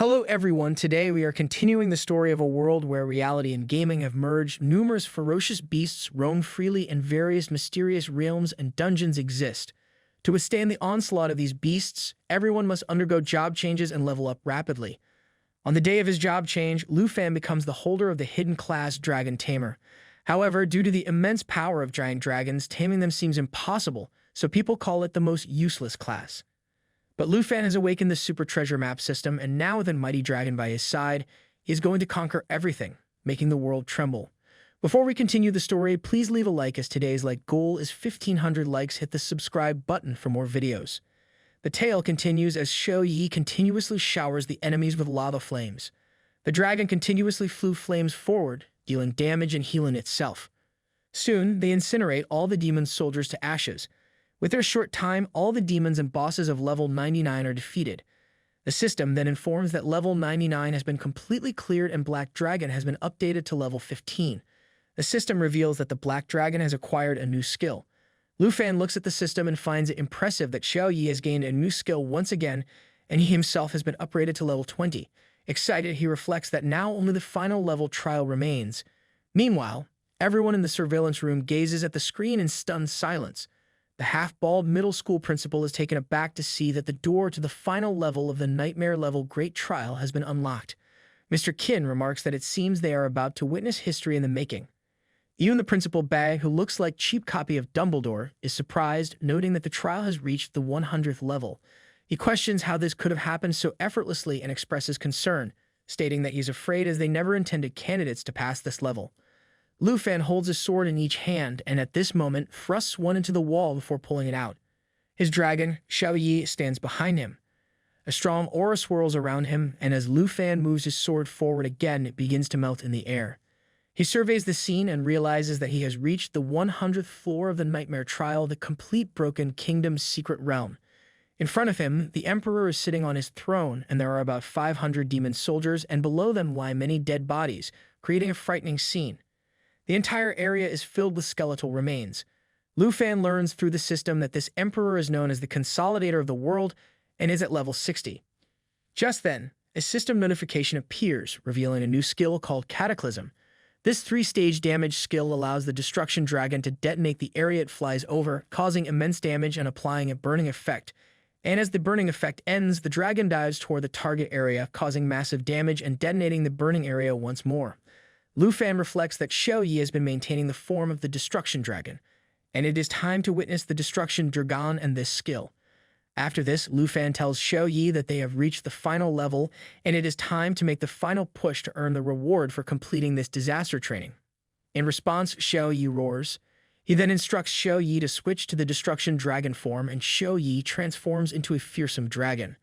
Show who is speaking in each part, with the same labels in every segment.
Speaker 1: Hello everyone, today we are continuing the story of a world where reality and gaming have merged. Numerous ferocious beasts roam freely and various mysterious realms and dungeons exist. To withstand the onslaught of these beasts, everyone must undergo job changes and level up rapidly. On the day of his job change, Lu Fan becomes the holder of the hidden class Dragon Tamer. However, due to the immense power of giant dragons, taming them seems impossible, so people call it the most useless class. But Lu Fan has awakened the super treasure map system, and now with a mighty dragon by his side, he is going to conquer everything, making the world tremble. Before we continue the story, please leave a like as today's like goal is 1,500 likes. Hit the subscribe button for more videos. The tale continues as Xiao Yi continuously showers the enemies with lava flames. The dragon continuously flew flames forward, dealing damage and healing itself. Soon, they incinerate all the demon soldiers to ashes. With their short time, all the demons and bosses of level 99 are defeated. The system then informs that level 99 has been completely cleared and Black Dragon has been updated to level 15. The system reveals that the Black Dragon has acquired a new skill. Lu Fan looks at the system and finds it impressive that Xiao Yi has gained a new skill once again, and he himself has been upgraded to level 20. Excited, he reflects that now only the final level trial remains. Meanwhile, everyone in the surveillance room gazes at the screen in stunned silence. The half-bald middle school principal is taken aback to see that the door to the final level of the nightmare-level Great Trial has been unlocked. Mr. Qin remarks that it seems they are about to witness history in the making. Even the principal Bai, who looks like cheap copy of Dumbledore, is surprised, noting that the trial has reached the 100th level. He questions how this could have happened so effortlessly and expresses concern, stating that he is afraid as they never intended candidates to pass this level. Lu Fan holds a sword in each hand and at this moment thrusts one into the wall before pulling it out. His dragon, Xiao Yi, stands behind him. A strong aura swirls around him, and as Lu Fan moves his sword forward again, it begins to melt in the air. He surveys the scene and realizes that he has reached the 100th floor of the Nightmare Trial, the complete Broken Kingdom's secret realm. In front of him, the Emperor is sitting on his throne, and there are about 500 demon soldiers, and below them lie many dead bodies, creating a frightening scene. The entire area is filled with skeletal remains. Lu Fan learns through the system that this emperor is known as the Consolidator of the World and is at level 60. Just then, a system notification appears, revealing a new skill called Cataclysm. This 3-stage damage skill allows the Destruction Dragon to detonate the area it flies over, causing immense damage and applying a burning effect. And as the burning effect ends, the dragon dives toward the target area, causing massive damage and detonating the burning area once more. Lu Fan reflects that Xiao Yi has been maintaining the form of the Destruction Dragon, and it is time to witness the Destruction Dragon and this skill. After this, Lu Fan tells Xiao Yi that they have reached the final level, and it is time to make the final push to earn the reward for completing this disaster training. In response, Xiao Yi roars. He then instructs Xiao Yi to switch to the Destruction Dragon form, and Xiao Yi transforms into a fearsome dragon.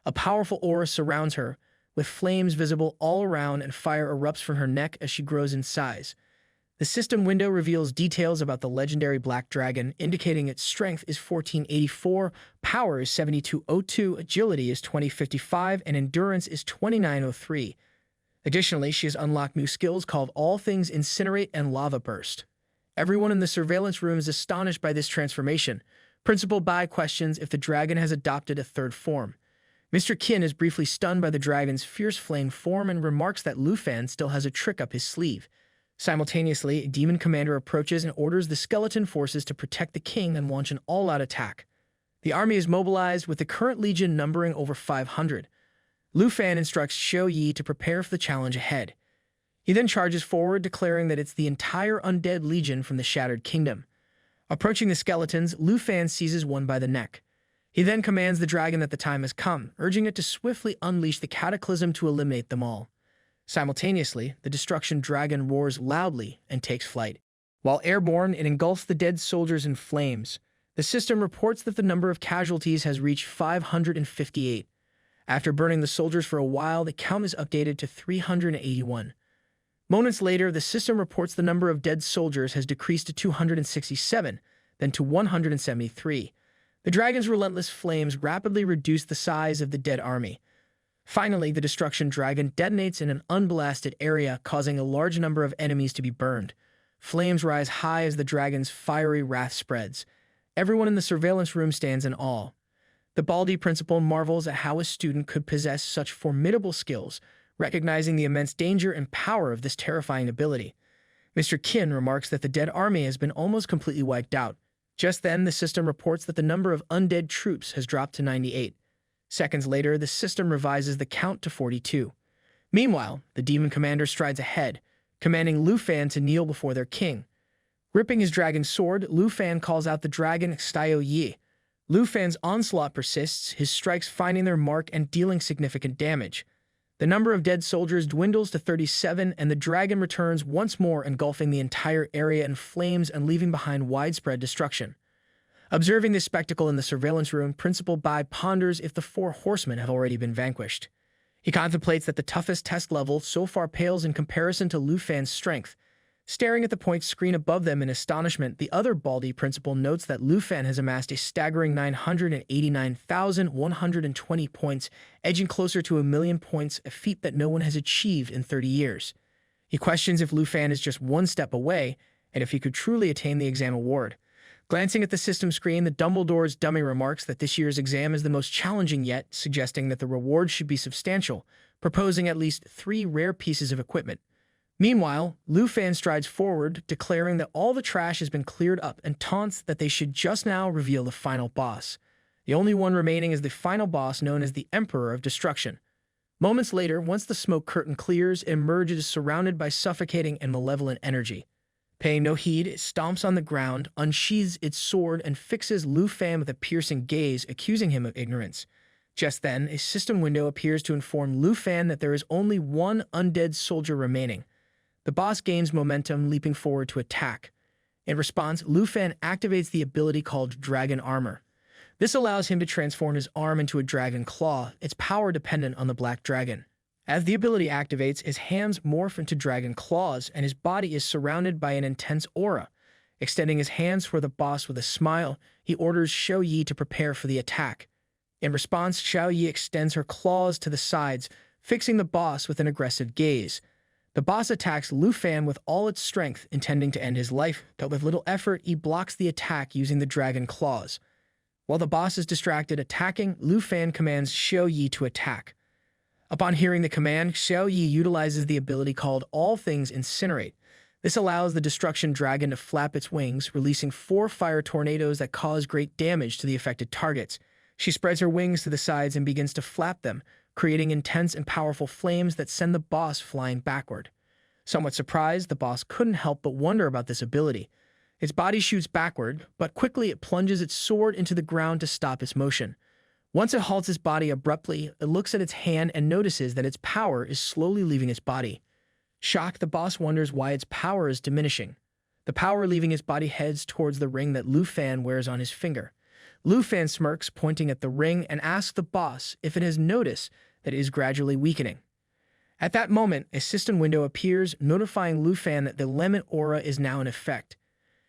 Speaker 1: A powerful aura surrounds her, with flames visible all around, and fire erupts from her neck as she grows in size. The system window reveals details about the legendary Black Dragon, indicating its strength is 1484, power is 7202, agility is 2055, and endurance is 2903. Additionally, she has unlocked new skills called All Things Incinerate and Lava Burst. Everyone in the surveillance room is astonished by this transformation. Principal Bai questions if the dragon has adopted a third form. Mr. Qin is briefly stunned by the dragon's fierce flame form and remarks that Lu Fan still has a trick up his sleeve. Simultaneously, a demon commander approaches and orders the skeleton forces to protect the king and launch an all-out attack. The army is mobilized, with the current legion numbering over 500. Lu Fan instructs Xiao Yi to prepare for the challenge ahead. He then charges forward, declaring that it's the entire Undead Legion from the Shattered Kingdom. Approaching the skeletons, Lu Fan seizes one by the neck. He then commands the dragon that the time has come, urging it to swiftly unleash the cataclysm to eliminate them all. Simultaneously, the Destruction Dragon roars loudly and takes flight. While airborne, it engulfs the dead soldiers in flames. The system reports that the number of casualties has reached 558. After burning the soldiers for a while, the count is updated to 381. Moments later, the system reports the number of dead soldiers has decreased to 267, then to 173. The dragon's relentless flames rapidly reduce the size of the dead army. Finally, the Destruction Dragon detonates in an unblasted area, causing a large number of enemies to be burned. Flames rise high as the dragon's fiery wrath spreads. Everyone in the surveillance room stands in awe. The Baldi principal marvels at how a student could possess such formidable skills, recognizing the immense danger and power of this terrifying ability. Mr. Qin remarks that the dead army has been almost completely wiped out. Just then, the system reports that the number of undead troops has dropped to 98. Seconds later, the system revises the count to 42. Meanwhile, the demon commander strides ahead, commanding Lu Fan to kneel before their king. Gripping his dragon sword, Lu Fan calls out the dragon Xiao Yi. Lu Fan's onslaught persists, his strikes finding their mark and dealing significant damage. The number of dead soldiers dwindles to 37, and the dragon returns once more, engulfing the entire area in flames and leaving behind widespread destruction. Observing this spectacle in the surveillance room, Principal Bai ponders if the four horsemen have already been vanquished. He contemplates that the toughest test level so far pales in comparison to Lu Fan's strength. Staring at the point screen above them in astonishment, the other Baldi principal notes that Lu Fan has amassed a staggering 989,120 points, edging closer to 1,000,000 points, a feat that no one has achieved in 30 years. He questions if Lu Fan is just one step away, and if he could truly attain the exam award. Glancing at the system screen, the Dumbledore's dummy remarks that this year's exam is the most challenging yet, suggesting that the reward should be substantial, proposing at least 3 rare pieces of equipment. Meanwhile, Lu Fan strides forward, declaring that all the trash has been cleared up and taunts that they should just now reveal the final boss. The only one remaining is the final boss known as the Emperor of Destruction. Moments later, once the smoke curtain clears, it emerges surrounded by suffocating and malevolent energy. Paying no heed, it stomps on the ground, unsheathes its sword, and fixes Lu Fan with a piercing gaze, accusing him of ignorance. Just then, a system window appears to inform Lu Fan that there is only one undead soldier remaining. The boss gains momentum, leaping forward to attack. In response, Lu Fan activates the ability called Dragon Armor. This allows him to transform his arm into a dragon claw, its power dependent on the black dragon. As the ability activates, his hands morph into dragon claws, and his body is surrounded by an intense aura. Extending his hands toward the boss with a smile, he orders Xiao Yi to prepare for the attack. In response, Xiao Yi extends her claws to the sides, fixing the boss with an aggressive gaze. The boss attacks Lu Fan with all its strength, intending to end his life, but with little effort, he blocks the attack using the dragon claws. While the boss is distracted attacking, Lu Fan commands Xiao Yi to attack. Upon hearing the command, Xiao Yi utilizes the ability called All Things Incinerate. This allows the destruction dragon to flap its wings, releasing 4 fire tornadoes that cause great damage to the affected targets. She spreads her wings to the sides and begins to flap them, creating intense and powerful flames that send the boss flying backward. Somewhat surprised, the boss couldn't help but wonder about this ability. Its body shoots backward, but quickly it plunges its sword into the ground to stop its motion. Once it halts its body abruptly, it looks at its hand and notices that its power is slowly leaving its body. Shocked, the boss wonders why its power is diminishing. The power leaving his body heads towards the ring that Lu Fan wears on his finger. Lu Fan smirks, pointing at the ring, and asks the boss if it has noticed that it is gradually weakening. At that moment, a system window appears, notifying Lu Fan that the Lament Aura is now in effect.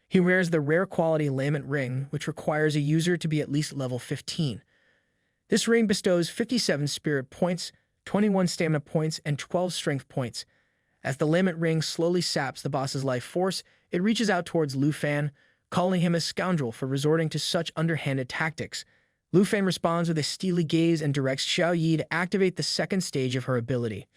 Speaker 1: He wears the rare quality Lament Ring, which requires a user to be at least level 15. This ring bestows 57 spirit points, 21 stamina points, and 12 strength points. As the Lament Ring slowly saps the boss's life force, it reaches out towards Lu Fan, calling him a scoundrel for resorting to such underhanded tactics. Lu Fan responds with a steely gaze and directs Xiao Yi to activate the second stage of her ability.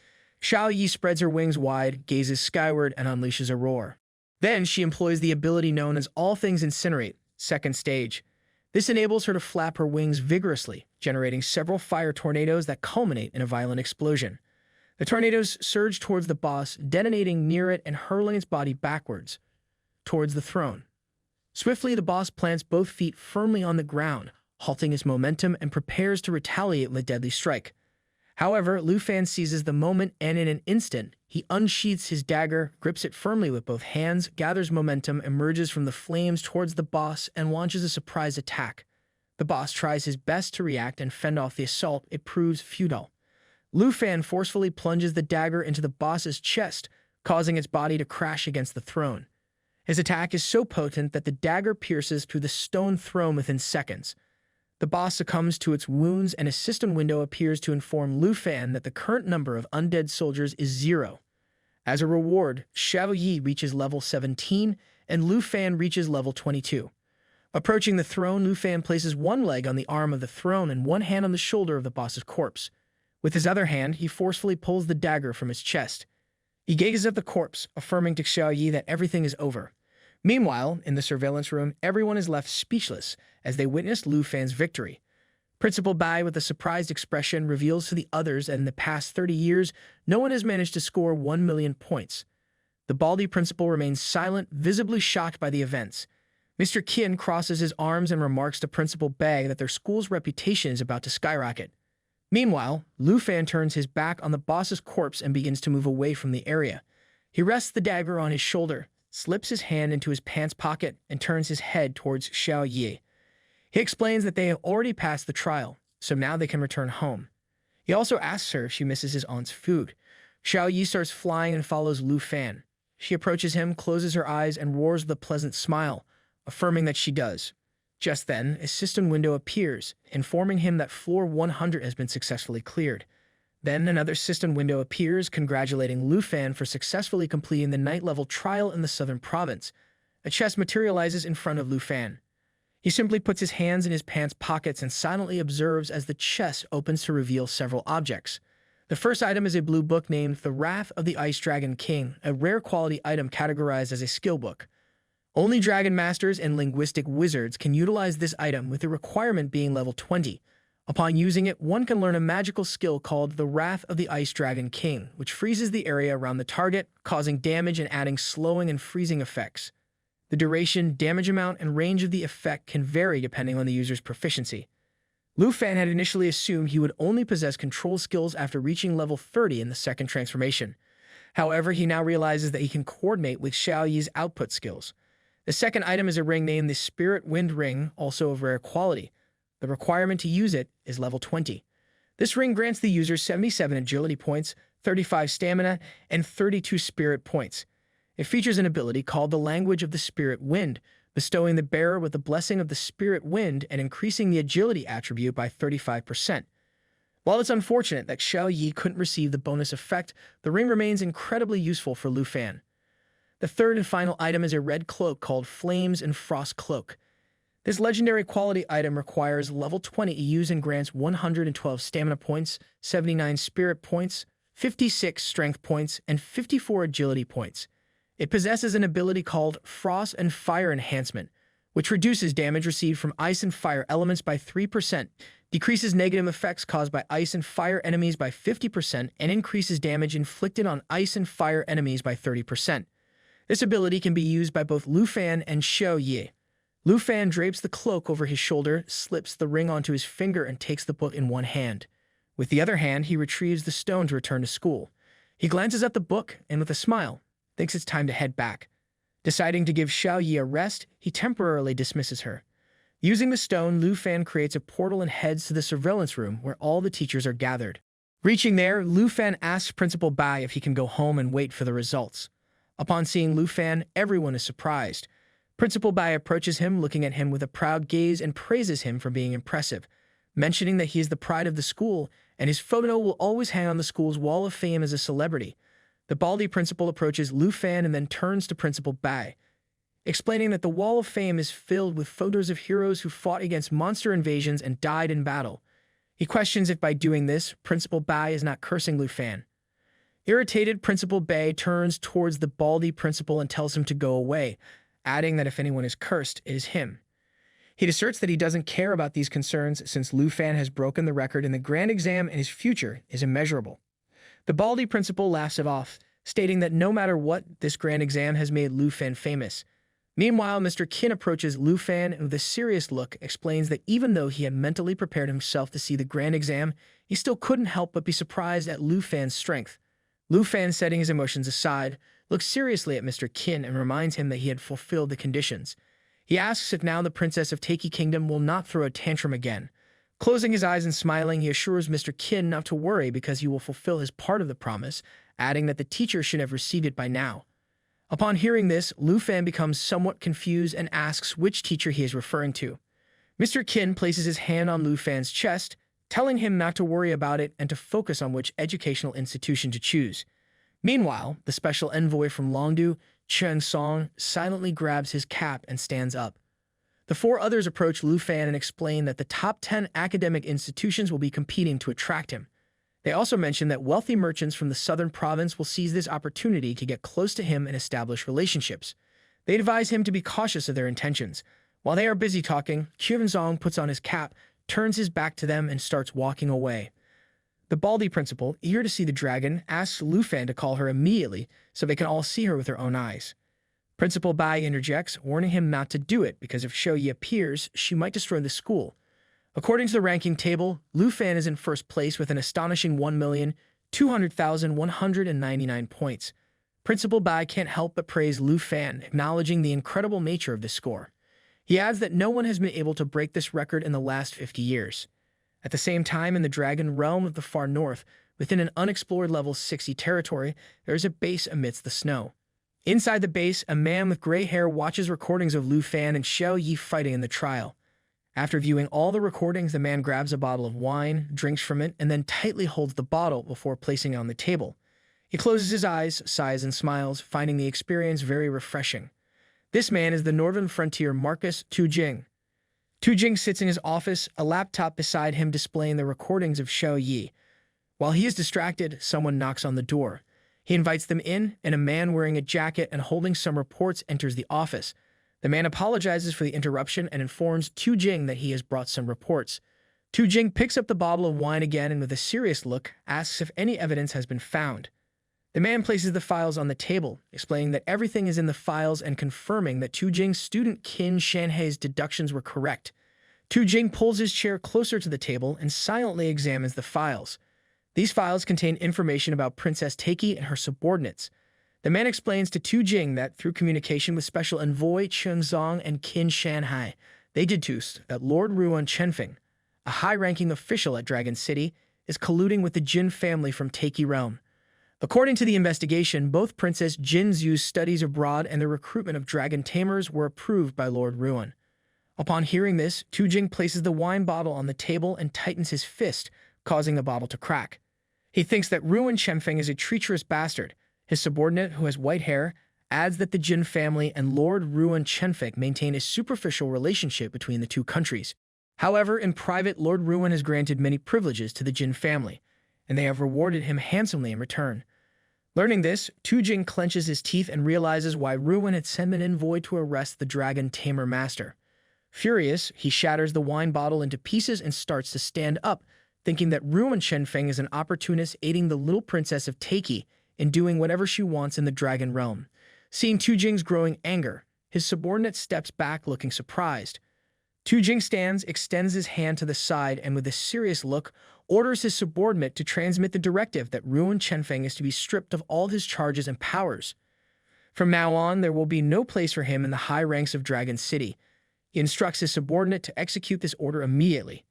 Speaker 1: Xiao Yi spreads her wings wide, gazes skyward, and unleashes a roar. Then she employs the ability known as All Things Incinerate, second stage. This enables her to flap her wings vigorously, generating several fire tornadoes that culminate in a violent explosion. The tornadoes surge towards the boss, detonating near it and hurling its body backwards, towards the throne. Swiftly, the boss plants both feet firmly on the ground, halting his momentum and prepares to retaliate with a deadly strike. However, Lu Fan seizes the moment and in an instant, he unsheaths his dagger, grips it firmly with both hands, gathers momentum, emerges from the flames towards the boss, and launches a surprise attack. The boss tries his best to react and fend off the assault. It proves futile. Lu Fan forcefully plunges the dagger into the boss's chest, causing its body to crash against the throne. His attack is so potent that the dagger pierces through the stone throne within seconds. The boss succumbs to its wounds, and a system window appears to inform Lu Fan that the current number of undead soldiers is 0. As a reward, Xiao Yi reaches level 17, and Lu Fan reaches level 22. Approaching the throne, Lu Fan places one leg on the arm of the throne and one hand on the shoulder of the boss's corpse. With his other hand, he forcefully pulls the dagger from his chest. He gazes at the corpse, affirming to Xiao Yi that everything is over. Meanwhile, in the surveillance room, everyone is left speechless as they witness Lu Fan's victory. Principal Bai, with a surprised expression, reveals to the others that in the past 30 years, no one has managed to score 1 million points. The Baldy principal remains silent, visibly shocked by the events. Mr. Qin crosses his arms and remarks to Principal Bai that their school's reputation is about to skyrocket. Meanwhile, Lu Fan turns his back on the boss's corpse and begins to move away from the area. He rests the dagger on his shoulder, slips his hand into his pants pocket, and turns his head towards Xiao Yi. He explains that they have already passed the trial, so now they can return home. He also asks her if she misses his aunt's food. Xiao Yi starts flying and follows Lu Fan. She approaches him, closes her eyes, and roars with a pleasant smile, affirming that she does. Just then, a system window appears, informing him that floor 100 has been successfully cleared. Then another system window appears, congratulating Lu Fan for successfully completing the night-level trial in the southern province. A chest materializes in front of Lu Fan. He simply puts his hands in his pants pockets and silently observes as the chest opens to reveal several objects. The first item is a blue book named The Wrath of the Ice Dragon King, a rare quality item categorized as a skill book. Only Dragon Masters and Linguistic Wizards can utilize this item, with the requirement being level 20. Upon using it, one can learn a magical skill called The Wrath of the Ice Dragon King, which freezes the area around the target, causing damage and adding slowing and freezing effects. The duration, damage amount, and range of the effect can vary depending on the user's proficiency. Lu Fan had initially assumed he would only possess control skills after reaching level 30 in the second transformation. However, he now realizes that he can coordinate with Xiao Yi's output skills. The second item is a ring named the Spirit Wind Ring, also of rare quality. The requirement to use it is level 20. This ring grants the user 77 agility points, 35 stamina, and 32 spirit points. It features an ability called the Language of the Spirit Wind, bestowing the bearer with the blessing of the Spirit Wind and increasing the agility attribute by 35%. While it's unfortunate that Xiao Yi couldn't receive the bonus effect, the ring remains incredibly useful for Lu Fan. The third and final item is a red cloak called Flames and Frost Cloak. This legendary quality item requires level 20 to use and grants 112 stamina points, 79 spirit points, 56 strength points, and 54 agility points. It possesses an ability called Frost and Fire Enhancement, which reduces damage received from ice and fire elements by 3%, decreases negative effects caused by ice and fire enemies by 50%, and increases damage inflicted on ice and fire enemies by 30%. This ability can be used by both Lu Fan and Xiao Yi. Lu Fan drapes the cloak over his shoulder, slips the ring onto his finger, and takes the book in one hand. With the other hand, he retrieves the stone to return to school. He glances at the book and, with a smile, thinks it's time to head back. Deciding to give Xiao Yi a rest, he temporarily dismisses her. Using the stone, Lu Fan creates a portal and heads to the surveillance room where all the teachers are gathered. Reaching there, Lu Fan asks Principal Bai if he can go home and wait for the results. Upon seeing Lu Fan, everyone is surprised. Principal Bai approaches him, looking at him with a proud gaze, and praises him for being impressive, mentioning that he is the pride of the school, and his photo will always hang on the school's wall of fame as a celebrity. The Baldy principal approaches Lu Fan and then turns to Principal Bai, explaining that the wall of fame is filled with photos of heroes who fought against monster invasions and died in battle. He questions if by doing this, Principal Bai is not cursing Lu Fan. Irritated, Principal Bai turns towards the Baldy principal and tells him to go away, adding that if anyone is cursed, it is him. He asserts that he doesn't care about these concerns since Lu Fan has broken the record in the grand exam and his future is immeasurable. The Baldy principal laughs it off, stating that no matter what, this grand exam has made Lu Fan famous. Meanwhile, Mr. Qin approaches Lu Fan and with a serious look explains that even though he had mentally prepared himself to see the grand exam, he still couldn't help but be surprised at Lu Fan's strength. Lu Fan, setting his emotions aside, looks seriously at Mr. Qin and reminds him that he had fulfilled the conditions. He asks if now the Princess of Taki Kingdom will not throw a tantrum again. Closing his eyes and smiling, he assures Mr. Qin not to worry because he will fulfill his part of the promise, adding that the teacher should have received it by now. Upon hearing this, Lu Fan becomes somewhat confused and asks which teacher he is referring to. Mr. Qin places his hand on Lu Fan's chest, telling him not to worry about it and to focus on which educational institution to choose. Meanwhile, the special envoy from Longdu, Cheng Song, silently grabs his cap and stands up. The four others approach Lu Fan and explain that the top 10 academic institutions will be competing to attract him. They also mention that wealthy merchants from the southern province will seize this opportunity to get close to him and establish relationships. They advise him to be cautious of their intentions. While they are busy talking, Zong puts on his cap, turns his back to them, and starts walking away. The Baldy principal, eager to see the dragon, asks Lu Fan to call her immediately so they can all see her with their own eyes. Principal Bai interjects, warning him not to do it because if Xiaoyi appears, she might destroy the school. According to the ranking table, Lu Fan is in first place with an astonishing 1,200,199 points. Principal Bai can't help but praise Lu Fan, acknowledging the incredible nature of this score. He adds that no one has been able to break this record in the last 50 years. At the same time, in the Dragon Realm of the far north, within an unexplored level 60 territory, there is a base amidst the snow. Inside the base, a man with gray hair watches recordings of Lu Fan and Xiaoyi fighting in the trial. After viewing all the recordings, the man grabs a bottle of wine, drinks from it, and then tightly holds the bottle before placing it on the table. He closes his eyes, sighs, and smiles, finding the experience very refreshing. This man is the Northern Frontier Marcus Jing. Jing sits in his office, a laptop beside him displaying the recordings of Xiaoyi. While he is distracted, someone knocks on the door. He invites them in, and a man wearing a jacket and holding some reports enters the office. The man apologizes for the interruption and informs Jing that he has brought some reports. Jing picks up the bottle of wine again and with a serious look asks if any evidence has been found. The man places the files on the table, explaining that everything is in the files and confirming that Jing's student Qin Shanhei's deductions were correct. Jing pulls his chair closer to the table and silently examines the files. These files contain information about Princess Taiki and her subordinates. The man explains to Jing that through communication with Special Envoy Zong and Qin Shanhai, they deduced that Lord Ruan Chenfeng, a high-ranking official at Dragon City, is colluding with the Jin family from Taiki realm. According to the investigation, both Princess Jin Zhu's studies abroad and the recruitment of dragon tamers were approved by Lord Ruan. Upon hearing this, Jing places the wine bottle on the table and tightens his fist, causing the bottle to crack. He thinks that Ruan Chenfeng is a treacherous bastard. His subordinate, who has white hair, adds that the Jin family and Lord Ruan Chenfeng maintain a superficial relationship between the two countries. However, in private, Lord Ruan has granted many privileges to the Jin family, and they have rewarded him handsomely in return. Learning this, Jing clenches his teeth and realizes why Ruan had sent an envoy to arrest the dragon tamer master. Furious, he shatters the wine bottle into pieces and starts to stand up, thinking that Ruan Chenfeng is an opportunist aiding the little princess of Taiki in doing whatever she wants in the dragon realm. Seeing Jing's growing anger, his subordinate steps back looking surprised. Jing stands, extends his hand to the side, and with a serious look, orders his subordinate to transmit the directive that Ruan Chenfeng is to be stripped of all his charges and powers. From now on, there will be no place for him in the high ranks of Dragon City. He instructs his subordinate to execute this order immediately.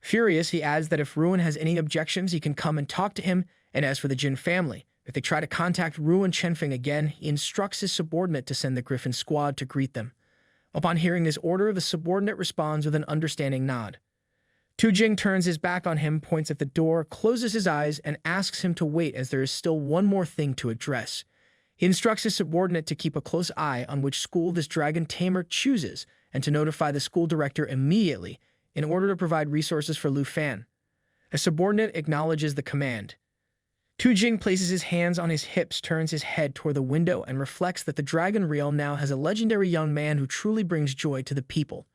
Speaker 1: Furious, he adds that if Ruan has any objections, he can come and talk to him, and as for the Jin family, if they try to contact Ruan Chenfeng again, he instructs his subordinate to send the Griffin squad to greet them. Upon hearing this order, the subordinate responds with an understanding nod. Jing turns his back on him, points at the door, closes his eyes, and asks him to wait as there is still one more thing to address. He instructs his subordinate to keep a close eye on which school this dragon tamer chooses and to notify the school director immediately in order to provide resources for Lu Fan. A subordinate acknowledges the command. Jing places his hands on his hips, turns his head toward the window, and reflects that the Dragon Realm now has a legendary young man who truly brings joy to the people.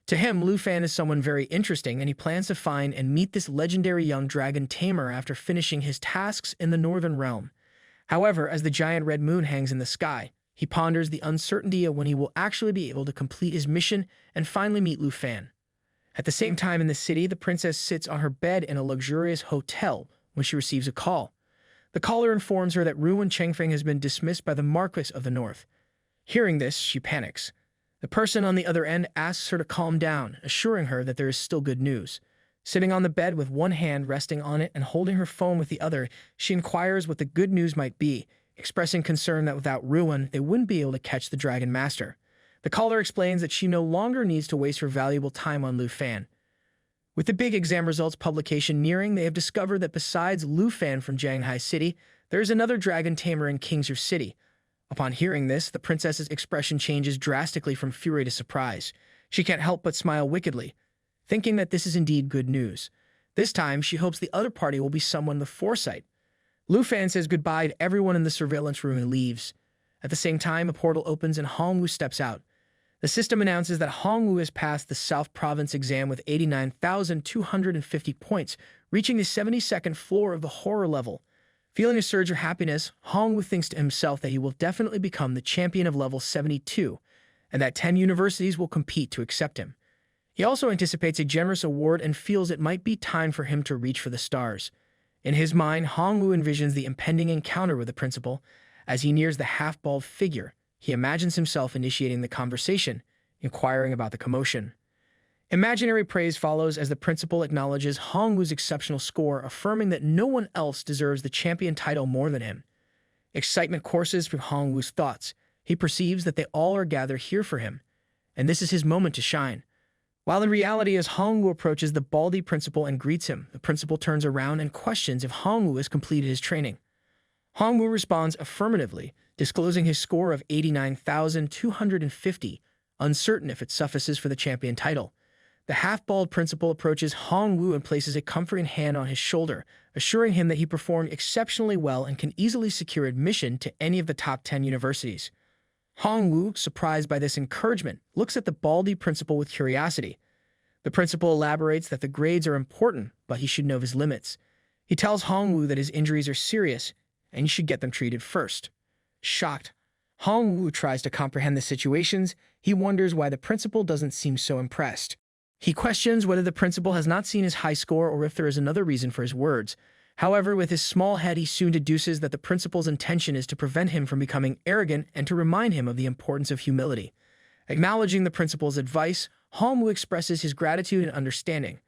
Speaker 1: To him, Lu Fan is someone very interesting, and he plans to find and meet this legendary young dragon tamer after finishing his tasks in the Northern Realm. However, as the giant red moon hangs in the sky, he ponders the uncertainty of when he will actually be able to complete his mission and finally meet Lu Fan. At the same time in the city, the princess sits on her bed in a luxurious hotel when she receives a call. The caller informs her that Ruan Chenfeng has been dismissed by the Marquis of the North. Hearing this, she panics. The person on the other end asks her to calm down, assuring her that there is still good news. Sitting on the bed with one hand resting on it and holding her phone with the other, she inquires what the good news might be, expressing concern that without Ruan, they wouldn't be able to catch the Dragon Master. The caller explains that she no longer needs to waste her valuable time on Lu Fan. With the big exam results publication nearing, they have discovered that besides Lu Fan from Jianghai City, there is another dragon tamer in Kingser City. Upon hearing this, the princess's expression changes drastically from fury to surprise. She can't help but smile wickedly, thinking that this is indeed good news. This time, she hopes the other party will be someone with foresight. Lu Fan says goodbye to everyone in the surveillance room and leaves. At the same time, a portal opens and Hongwu steps out. The system announces that Hongwu has passed the South Province exam with 89,250 points, reaching the 72nd floor of the horror level. Feeling a surge of happiness, Hongwu thinks to himself that he will definitely become the champion of level 72, and that 10 universities will compete to accept him. He also anticipates a generous award and feels it might be time for him to reach for the stars. In his mind, Hongwu envisions the impending encounter with the principal. As he nears the half-bald figure, he imagines himself initiating the conversation, inquiring about the commotion. Imaginary praise follows as the principal acknowledges Hongwu's exceptional score, affirming that no one else deserves the champion title more than him. Excitement courses through Hongwu's thoughts. He perceives that they all are gathered here for him, and this is his moment to shine. While in reality, as Hongwu approaches the baldy principal and greets him, the principal turns around and questions if Hongwu has completed his training. Hongwu responds affirmatively, disclosing his score of 89,250, uncertain if it suffices for the champion title. The half-bald principal approaches Hongwu and places a comforting hand on his shoulder, assuring him that he performed exceptionally well and can easily secure admission to any of the top 10 universities. Hongwu, surprised by this encouragement, looks at the baldy principal with curiosity. The principal elaborates that the grades are important, but he should know his limits. He tells Hongwu that his injuries are serious, and he should get them treated first. Shocked, Hongwu tries to comprehend the situations. He wonders why the principal doesn't seem so impressed. He questions whether the principal has not seen his high score or if there is another reason for his words. However, with his small head, he soon deduces that the principal's intention is to prevent him from becoming arrogant and to remind him of the importance of humility. Acknowledging the principal's advice, Hongwu expresses his gratitude and understanding.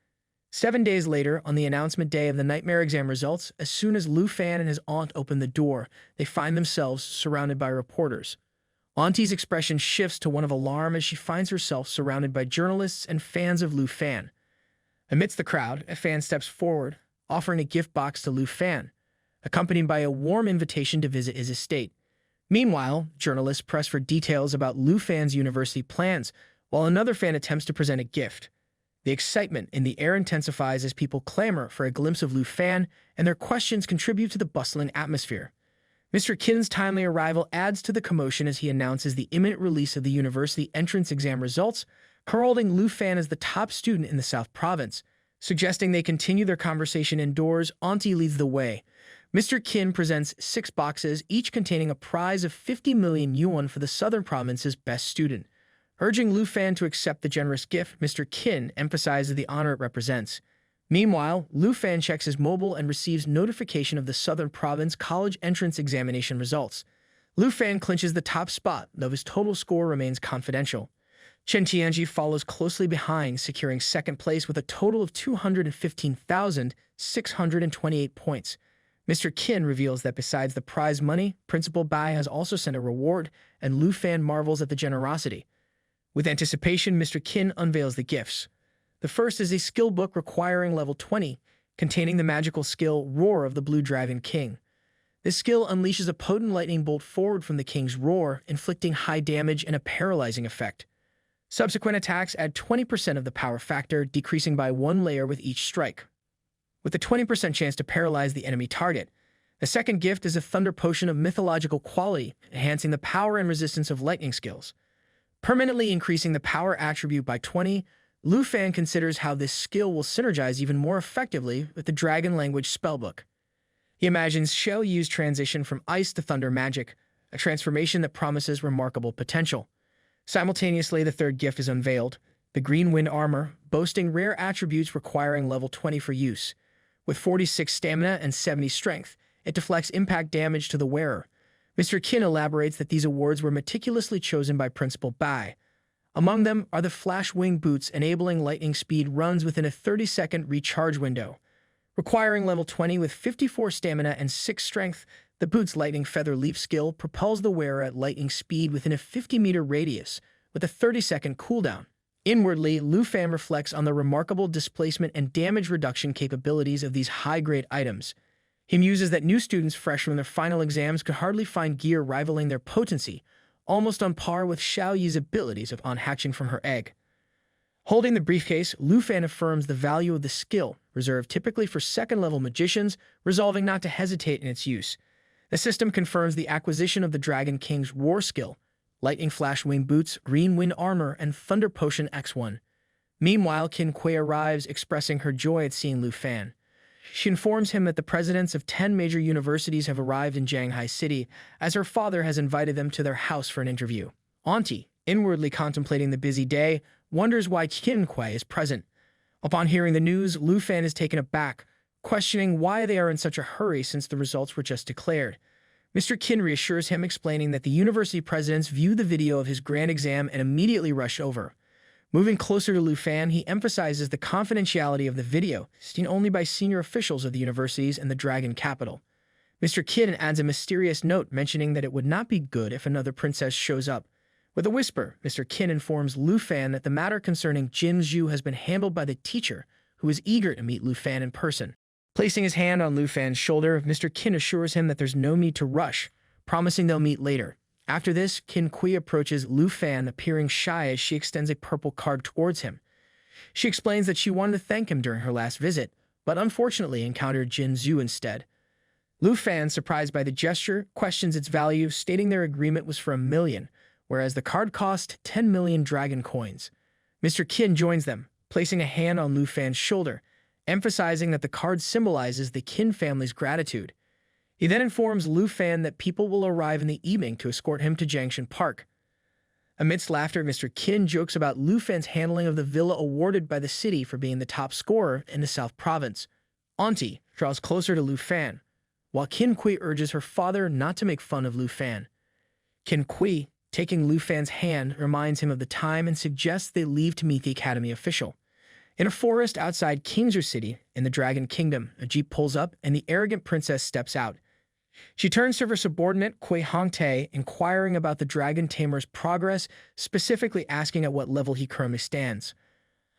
Speaker 1: 7 days later, on the announcement day of the nightmare exam results, as soon as Lu Fan and his aunt open the door, they find themselves surrounded by reporters. Auntie's expression shifts to one of alarm as she finds herself surrounded by journalists and fans of Lu Fan. Amidst the crowd, a fan steps forward, offering a gift box to Lu Fan, accompanied by a warm invitation to visit his estate. Meanwhile, journalists press for details about Lu Fan's university plans, while another fan attempts to present a gift. The excitement in the air intensifies as people clamor for a glimpse of Lu Fan, and their questions contribute to the bustling atmosphere. Mr. Kin's timely arrival adds to the commotion as he announces the imminent release of the university entrance exam results, heralding Lu Fan as the top student in the South Province. Suggesting they continue their conversation indoors, Auntie leads the way. Mr. Kin presents 6 boxes, each containing a prize of 50 million yuan for the Southern Province's best student. Urging Lu Fan to accept the generous gift, Mr. Kin emphasizes the honor it represents. Meanwhile, Lu Fan checks his mobile and receives notification of the Southern Province college entrance examination results. Lu Fan clinches the top spot, though his total score remains confidential. Chen Tianji follows closely behind, securing second place with a total of 215,628 points. Mr. Qin reveals that besides the prize money, Principal Bai has also sent a reward, and Lu Fan marvels at the generosity. With anticipation, Mr. Qin unveils the gifts. The first is a skill book requiring level 20, containing the magical skill Roar of the Blue Dragon King. This skill unleashes a potent lightning bolt forward from the king's roar, inflicting high damage and a paralyzing effect. Subsequent attacks add 20% of the power factor, decreasing by 1 layer with each strike, with a 20% chance to paralyze the enemy target. The second gift is a thunder potion of mythological quality, enhancing the power and resistance of lightning skills. Permanently increasing the power attribute by 20, Lu Fan considers how this skill will synergize even more effectively with the Dragon Language spellbook. He imagines Xiao Yu's transition from ice to thunder magic, a transformation that promises remarkable potential. Simultaneously, the third gift is unveiled, the Green Wind Armor, boasting rare attributes requiring level 20 for use. With 46 stamina and 70 strength, it deflects impact damage to the wearer. Mr. Qin elaborates that these awards were meticulously chosen by Principal Bai. Among them are the Flash Wing Boots, enabling lightning speed runs within a 30-second recharge window. Requiring level 20 with 54 stamina and 6 strength, the boot's Lightning Feather Leap skill propels the wearer at lightning speed within a 50-meter radius, with a 30-second cooldown. Inwardly, Lu Fan reflects on the remarkable displacement and damage reduction capabilities of these high-grade items. He muses that new students fresh from their final exams could hardly find gear rivaling their potency, almost on par with Xiao Yi's abilities of unhatching from her egg. Holding the briefcase, Lu Fan affirms the value of the skill, reserved typically for second-level magicians, resolving not to hesitate in its use. The system confirms the acquisition of the Dragon King's war skill, Lightning Flash Wing Boots, Green Wind Armor, and Thunder Potion X1. Meanwhile, Qin Kui arrives, expressing her joy at seeing Lu Fan. She informs him that the presidents of 10 major universities have arrived in Shanghai City, as her father has invited them to their house for an interview. Auntie, inwardly contemplating the busy day, wonders why Qin Kui is present. Upon hearing the news, Lu Fan is taken aback, questioning why they are in such a hurry since the results were just declared. Mr. Qin reassures him, explaining that the university presidents view the video of his grand exam and immediately rush over. Moving closer to Lu Fan, he emphasizes the confidentiality of the video, seen only by senior officials of the universities and the Dragon capital. Mr. Qin adds a mysterious note mentioning that it would not be good if another princess shows up. With a whisper, Mr. Qin informs Lu Fan that the matter concerning Jin Zhu has been handled by the teacher, who is eager to meet Lu Fan in person. Placing his hand on Lu Fan's shoulder, Mr. Qin assures him that there's no need to rush, promising they'll meet later. After this, Qin Kui approaches Lu Fan, appearing shy as she extends a purple card towards him. She explains that she wanted to thank him during her last visit, but unfortunately encountered Jin Zhu instead. Lu Fan, surprised by the gesture, questions its value, stating their agreement was for 1 million, whereas the card cost 10 million dragon coins. Mr. Qin joins them, placing a hand on Lu Fan's shoulder, emphasizing that the card symbolizes the Qin family's gratitude. He then informs Lu Fan that people will arrive in the evening to escort him to Jiangshan Park. Amidst laughter, Mr. Qin jokes about Lu Fan's handling of the villa awarded by the city for being the top scorer in the South Province. Auntie draws closer to Lu Fan, while Qin Kui urges her father not to make fun of Lu Fan. Qin Kui, taking Lu Fan's hand, reminds him of the time and suggests they leave to meet the academy official. In a forest outside Kingzhou City, in the Dragon Kingdom, a jeep pulls up and the arrogant princess steps out. She turns to her subordinate, Kui Hongtae, inquiring about the Dragon Tamer's progress, specifically asking at what level he currently stands.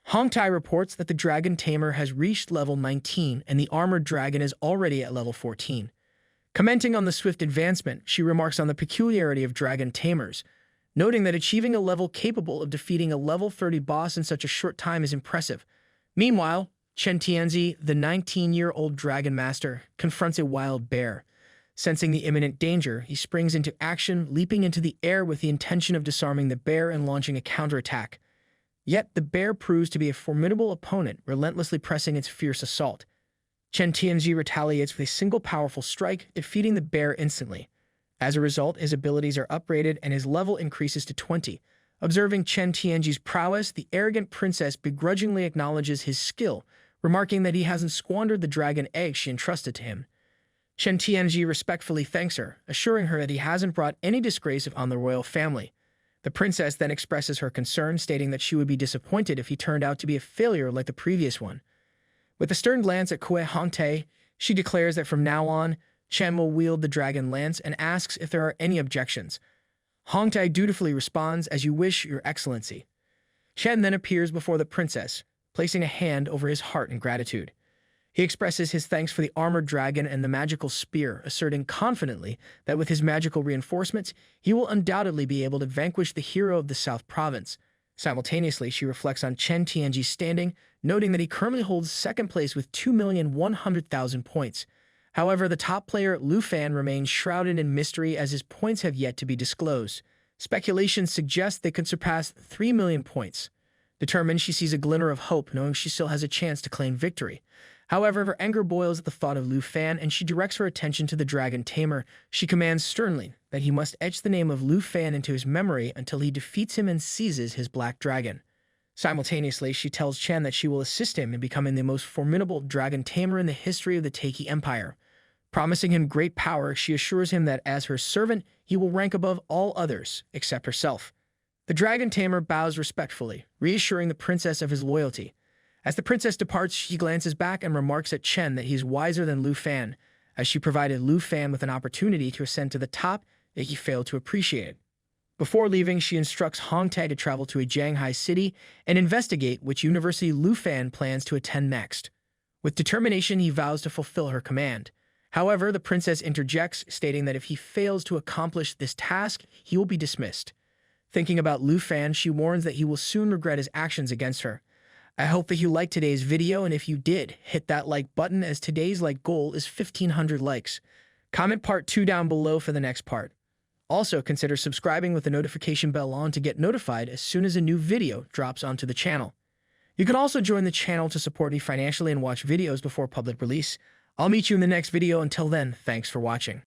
Speaker 1: Hongtae reports that the Dragon Tamer has reached level 19 and the Armored Dragon is already at level 14. Commenting on the swift advancement, she remarks on the peculiarity of Dragon Tamers, noting that achieving a level capable of defeating a level 30 boss in such a short time is impressive. Meanwhile, Chen Tianzi, the 19-year-old Dragon Master, confronts a wild bear. Sensing the imminent danger, he springs into action, leaping into the air with the intention of disarming the bear and launching a counterattack. Yet the bear proves to be a formidable opponent, relentlessly pressing its fierce assault. Chen Tianzi retaliates with a single powerful strike, defeating the bear instantly. As a result, his abilities are upgraded and his level increases to 20. Observing Chen Tianzi's prowess, the arrogant princess begrudgingly acknowledges his skill, remarking that he hasn't squandered the dragon egg she entrusted to him. Chen Tianzi respectfully thanks her, assuring her that he hasn't brought any disgrace on the royal family. The princess then expresses her concern, stating that she would be disappointed if he turned out to be a failure like the previous one. With a stern glance at Kui Hongtae, she declares that from now on, Chen will wield the dragon lance and asks if there are any objections. Hongtae dutifully responds, "As you wish, your excellency." Chen then appears before the princess, placing a hand over his heart in gratitude. He expresses his thanks for the armored dragon and the magical spear, asserting confidently that with his magical reinforcements, he will undoubtedly be able to vanquish the hero of the South Province. Simultaneously, she reflects on Chen Tianji's standing, noting that he currently holds second place with 2,100,000 points. However, the top player, Lu Fan, remains shrouded in mystery as his points have yet to be disclosed. Speculation suggests they could surpass 3 million points. Determined, she sees a glimmer of hope, knowing she still has a chance to claim victory. However, her anger boils at the thought of Lu Fan, and she directs her attention to the Dragon Tamer. She commands sternly that he must etch the name of Lu Fan into his memory until he defeats him and seizes his black dragon. Simultaneously, she tells Chen that she will assist him in becoming the most formidable Dragon Tamer in the history of the Taiki Empire. Promising him great power, she assures him that as her servant, he will rank above all others, except herself. The Dragon Tamer bows respectfully, reassuring the princess of his loyalty. As the princess departs, she glances back and remarks at Chen that he is wiser than Lu Fan, as she provided Lu Fan with an opportunity to ascend to the top, yet he failed to appreciate it. Before leaving, she instructs Hongtae to travel to a Shanghai city and investigate which university Lu Fan plans to attend next. With determination, he vows to fulfill her command. However, the princess interjects, stating that if he fails to accomplish this task, he will be dismissed. Thinking about Lu Fan, she warns that he will soon regret his actions against her. I hope that you liked today's video, and if you did, hit that like button as today's like goal is 1,500 likes. Comment part 2 down below for the next part. Also, consider subscribing with the notification bell on to get notified as soon as a new video drops onto the channel. You can also join the channel to support me financially and watch videos before public release. I'll meet you in the next video. Until then, thanks for watching.